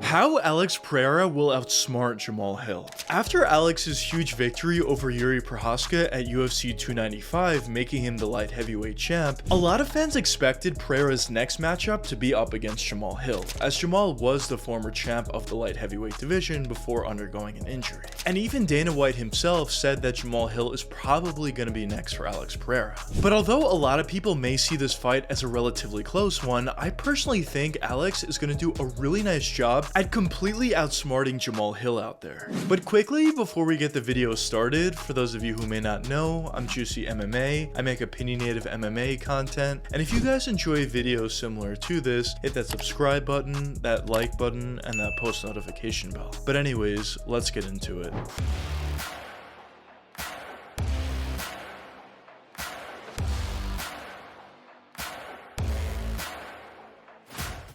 How Alex Pereira will outsmart Jamahal Hill. After Alex's huge victory over Yuri Prochazka at UFC 295, making him the light heavyweight champ, a lot of fans expected Pereira's next matchup to be up against Jamahal Hill, as Jamahal was the former champ of the light heavyweight division before undergoing an injury. And even Dana White himself said that Jamahal Hill is probably going to be next for Alex Pereira. But although a lot of people may see this fight as a relatively close one, I personally think Alex is going to do a really nice job at completely outsmarting Jamahal Hill out there. But quickly, before we get the video started, for those of you who may not know, I'm Juicy MMA. I make opinionative MMA content, and if you guys enjoy videos similar to this, hit that subscribe button, that like button, and that post notification bell. But anyways, let's get into it.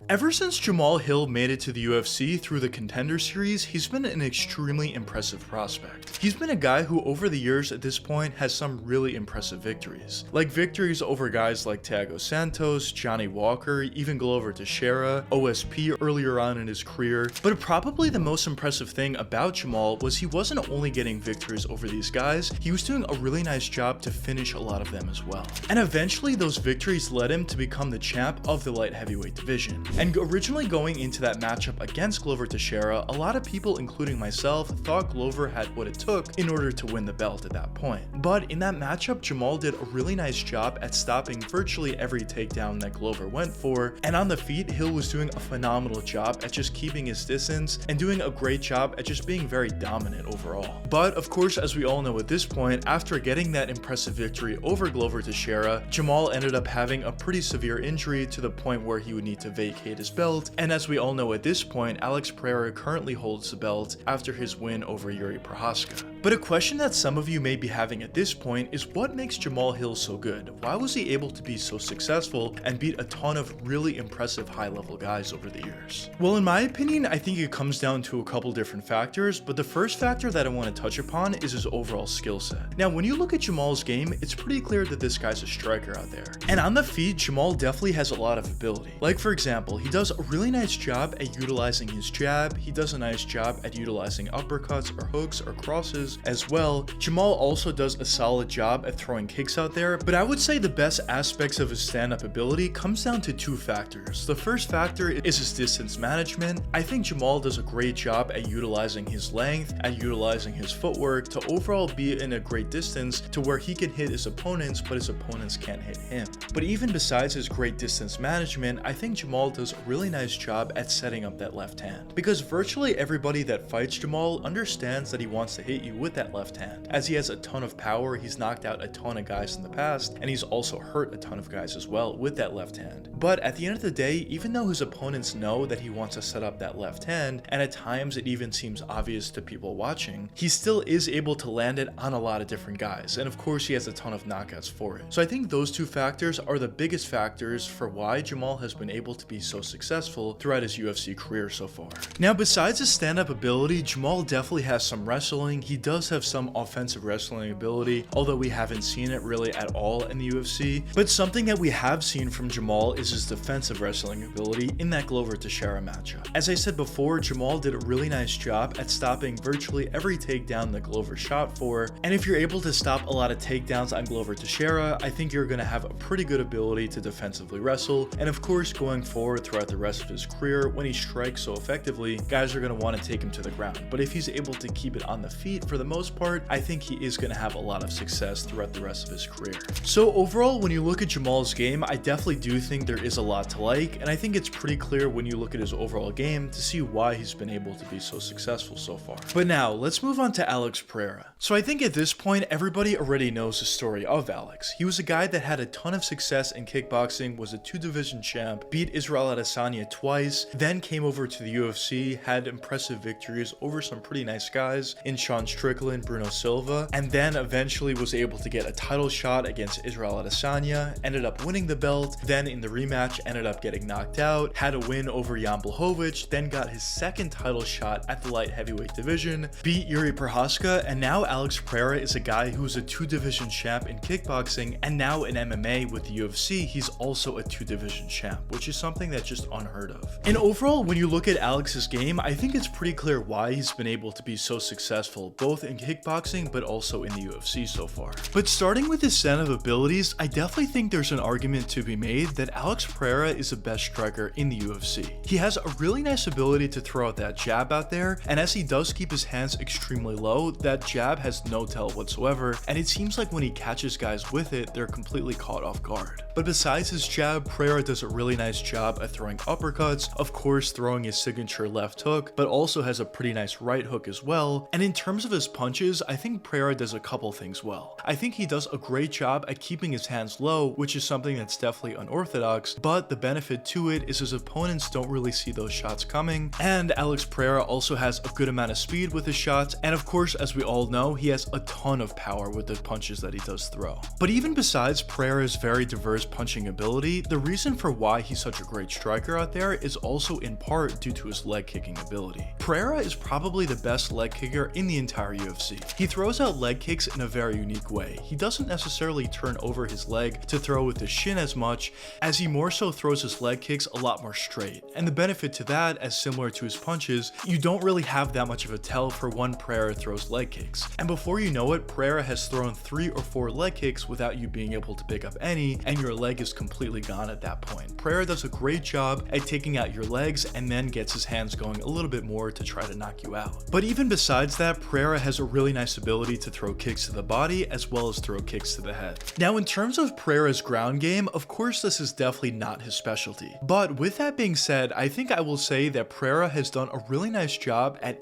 Ever since Jamahal Hill made it to the UFC through the Contender Series, he's been an extremely impressive prospect. He's been a guy who over the years at this point has some really impressive victories. Like victories over guys like Thiago Santos, Johnny Walker, even Glover Teixeira, OSP earlier on in his career. But probably the most impressive thing about Jamahal was he wasn't only getting victories over these guys, he was doing a really nice job to finish a lot of them as well. And eventually those victories led him to become the champ of the light heavyweight division. And originally going into that matchup against Glover Teixeira, a lot of people, including myself, thought Glover had what it took in order to win the belt at that point. But in that matchup, Jamahal did a really nice job at stopping virtually every takedown that Glover went for, and on the feet, Hill was doing a phenomenal job at just keeping his distance and doing a great job at just being very dominant overall. But of course, as we all know at this point, after getting that impressive victory over Glover Teixeira, Jamahal ended up having a pretty severe injury to the point where he would need to vacate his belt, and as we all know at this point, Alex Pereira currently holds the belt after his win over Yuri Prochazka. But a question that some of you may be having at this point is what makes Jamahal Hill so good? Why was he able to be so successful and beat a ton of really impressive high-level guys over the years? Well, in my opinion, I think it comes down to a couple different factors, but the first factor that I want to touch upon is his overall skill set. Now, when you look at Jamal's game, it's pretty clear that this guy's a striker out there. And on the feet, Jamahal definitely has a lot of ability. Like for example, he does a really nice job at utilizing his jab, he does a nice job at utilizing uppercuts or hooks or crosses as well. Jamahal also does a solid job at throwing kicks out there, but I would say the best aspects of his stand-up ability comes down to two factors. The first factor is his distance management. I think Jamahal does a great job at utilizing his length, at utilizing his footwork to overall be in a great distance to where he can hit his opponents, but his opponents can't hit him. But even besides his great distance management, I think Jamahal does a really nice job at setting up that left hand, because virtually everybody that fights Jamahal understands that he wants to hit you with that left hand, as he has a ton of power. He's knocked out a ton of guys in the past, and he's also hurt a ton of guys as well with that left hand. But at the end of the day, even though his opponents know that he wants to set up that left hand, and at times it even seems obvious to people watching, he still is able to land it on a lot of different guys, and of course he has a ton of knockouts for it. So I think those two factors are the biggest factors for why Jamahal has been able to be so successful throughout his UFC career so far. Now, besides his stand-up ability, Jamahal definitely has some wrestling. He does have some offensive wrestling ability, although we haven't seen it really at all in the UFC. But something that we have seen from Jamahal is his defensive wrestling ability in that Glover Teixeira matchup. As I said before, Jamahal did a really nice job at stopping virtually every takedown that Glover shot for, and if you're able to stop a lot of takedowns on Glover Teixeira, I think you're going to have a pretty good ability to defensively wrestle, and of course going forward throughout the rest of his career, when he strikes so effectively, guys are going to want to take him to the ground. But if he's able to keep it on the feet for the most part, I think he is going to have a lot of success throughout the rest of his career. So overall, when you look at Jamal's game, I definitely do think there is a lot to like, and I think it's pretty clear when you look at his overall game to see why he's been able to be so successful so far. But now, let's move on to Alex Pereira. So I think at this point, everybody already knows the story of Alex. He was a guy that had a ton of success in kickboxing, was a 2-division champ, beat Israel Adesanya twice, then came over to the UFC, had impressive victories over some pretty nice guys in Sean Strickland, Strickland, Bruno Silva, and then eventually was able to get a title shot against Israel Adesanya, ended up winning the belt, then in the rematch ended up getting knocked out, had a win over Jan Blachowicz, then got his second title shot at the light heavyweight division, beat Yuri Prochazka, and now Alex Pereira is a guy who's a 2-division champ in kickboxing, and now in MMA with the UFC, he's also a 2-division champ, which is something that's just unheard of. And overall, when you look at Alex's game, I think it's pretty clear why he's been able to be so successful, both in kickboxing, but also in the UFC so far. But starting with his set of abilities, I definitely think there's an argument to be made that Alex Pereira is the best striker in the UFC. He has a really nice ability to throw out that jab out there, and as he does keep his hands extremely low, that jab has no tell whatsoever, and it seems like when he catches guys with it, they're completely caught off guard. But besides his jab, Pereira does a really nice job at throwing uppercuts, of course throwing his signature left hook, but also has a pretty nice right hook as well. And in terms of his punches, I think Pereira does a couple things well. I think he does a great job at keeping his hands low, which is something that's definitely unorthodox, but the benefit to it is his opponents don't really see those shots coming, and Alex Pereira also has a good amount of speed with his shots, and of course, as we all know, he has a ton of power with the punches that he does throw. But even besides Pereira's very diverse punching ability, the reason for why he's such a great striker out there is also in part due to his leg kicking ability. Pereira is probably the best leg kicker in the entire UFC. He throws out leg kicks in a very unique way. He doesn't necessarily turn over his leg to throw with his shin as much, as he more so throws his leg kicks a lot more straight. And the benefit to that, as similar to his punches, you don't really have that much of a tell for when Pereira throws leg kicks. And before you know it, Pereira has thrown 3 or 4 leg kicks without you being able to pick up any, and your leg is completely gone at that point. Pereira does a great job at taking out your legs and then gets his hands going a little bit more to try to knock you out. But even besides that, Pereira has a really nice ability to throw kicks to the body as well as throw kicks to the head. Now, in terms of Pereira's ground game, of course this is definitely not his specialty. But with that being said, I think I will say that Pereira has done a really nice job at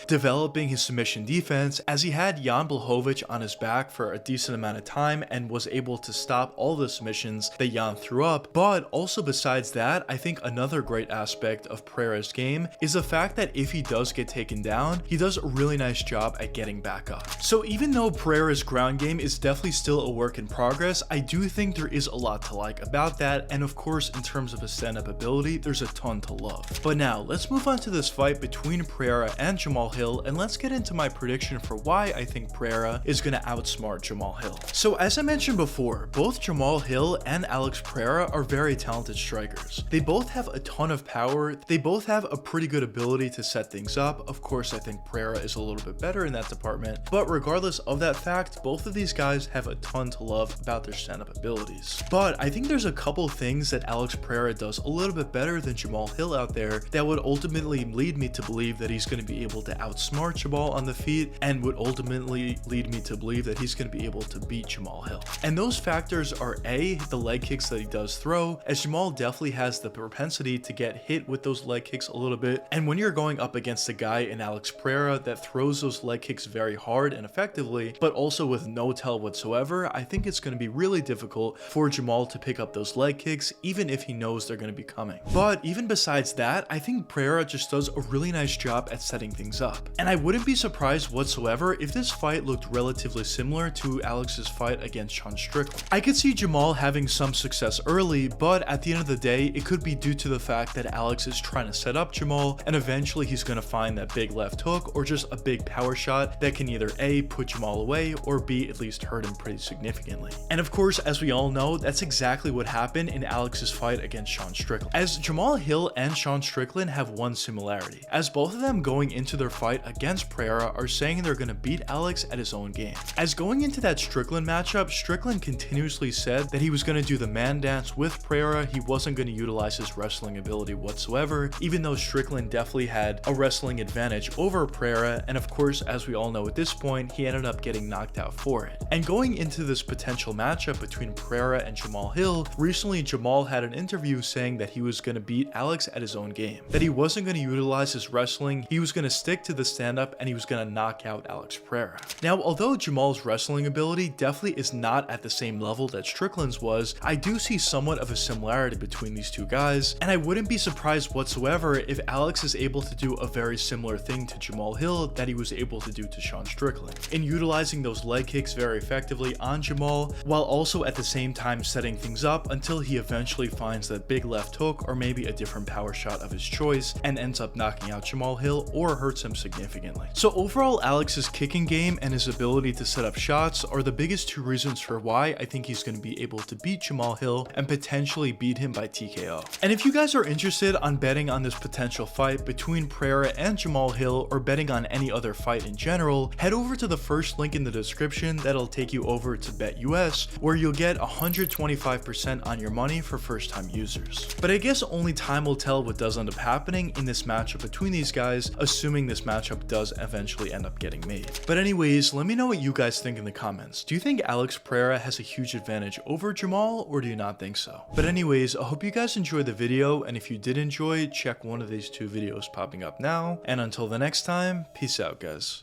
developing his submission defense, as he had Jan Blachowicz on his back for a decent amount of time and was able to stop all the submissions that Jan threw up. But also besides that, I think another great aspect of Pereira's game is the fact that if he does get taken down, he does a really nice job at getting back up. So even though Pereira's ground game is definitely still a work in progress, I do think there is a lot to like about that, and of course in terms of his stand-up ability, there's a ton to love. But now, let's move on to this fight between Pereira and Jamahal Hill, and let's get into my prediction for why I think Pereira is going to outsmart Jamahal Hill. So as I mentioned before, both Jamahal Hill and Alex Pereira are very talented strikers. They both have a ton of power, they both have a pretty good ability to set things up. Of course, I think Pereira is a little bit better in that department, but regardless of that fact, both of these guys have a ton to love about their stand-up abilities. But I think there's a couple things that Alex Pereira does a little bit better than Jamahal Hill out there that would ultimately lead me to believe that he's going to be able to outsmart Jamahal on the feet, and would ultimately lead me to believe that he's going to be able to beat Jamahal Hill. And those factors are the leg kicks that he does throw, as Jamahal definitely has the propensity to get hit with those leg kicks a little bit, and when you're going up against a guy in Alex Pereira that throws those leg kicks very hard and effectively, but also with no tell whatsoever, I think it's going to be really difficult for Jamahal to pick up those leg kicks, even if he knows they're going to be coming. But even besides that, I think Pereira just does a really nice job at setting things up. And I wouldn't be surprised whatsoever if this fight looked relatively similar to Alex's fight against Sean Strickland. I could see Jamahal having some success early, but at the end of the day, it could be due to the fact that Alex is trying to set up Jamahal, and eventually he's going to find that big left hook or just a big power shot that can either A, put Jamahal away, or B, at least hurt him pretty significantly. And of course, as we all know, that's exactly what happened in Alex's fight against Sean Strickland. As Jamahal Hill and Sean Strickland have one similarity, as both of them going into their fight against Pereira are saying they're going to beat Alex at his own game. As going into that Strickland matchup, Strickland continuously said that he was going to do the man dance with Pereira, he wasn't going to utilize his wrestling ability whatsoever, even though Strickland definitely had a wrestling advantage over Pereira, and of course, as we all know at this point, he ended up getting knocked out for it. And going into this potential matchup between Pereira and Jamahal Hill, recently Jamahal had an interview saying that he was going to beat Alex at his own game, that he wasn't going to utilize his wrestling, he was going to stick to the stand-up, and he was going to knock out Alex Pereira. Now, although Jamal's wrestling ability definitely is not at the same level that Strickland's was, I do see somewhat of a similarity between these two guys, and I wouldn't be surprised whatsoever if Alex is able to do a very similar thing to Jamahal Hill that he was able able to do to Sean Strickland, in utilizing those leg kicks very effectively on Jamahal, while also at the same time setting things up until he eventually finds that big left hook or maybe a different power shot of his choice and ends up knocking out Jamahal Hill or hurts him significantly. So overall, Alex's kicking game and his ability to set up shots are the biggest two reasons for why I think he's going to be able to beat Jamahal Hill and potentially beat him by TKO. And if you guys are interested on betting on this potential fight between Pereira and Jamahal Hill, or betting on any other fight in general, head over to the first link in the description that'll take you over to BetUS, where you'll get 125% on your money for first time users. But I guess only time will tell what does end up happening in this matchup between these guys, assuming this matchup does eventually end up getting made. But anyways, let me know what you guys think in the comments. Do you think Alex Pereira has a huge advantage over Jamahal, or do you not think so? But anyways, I hope you guys enjoyed the video, and if you did enjoy, check one of these two videos popping up now, and until the next time, peace out guys.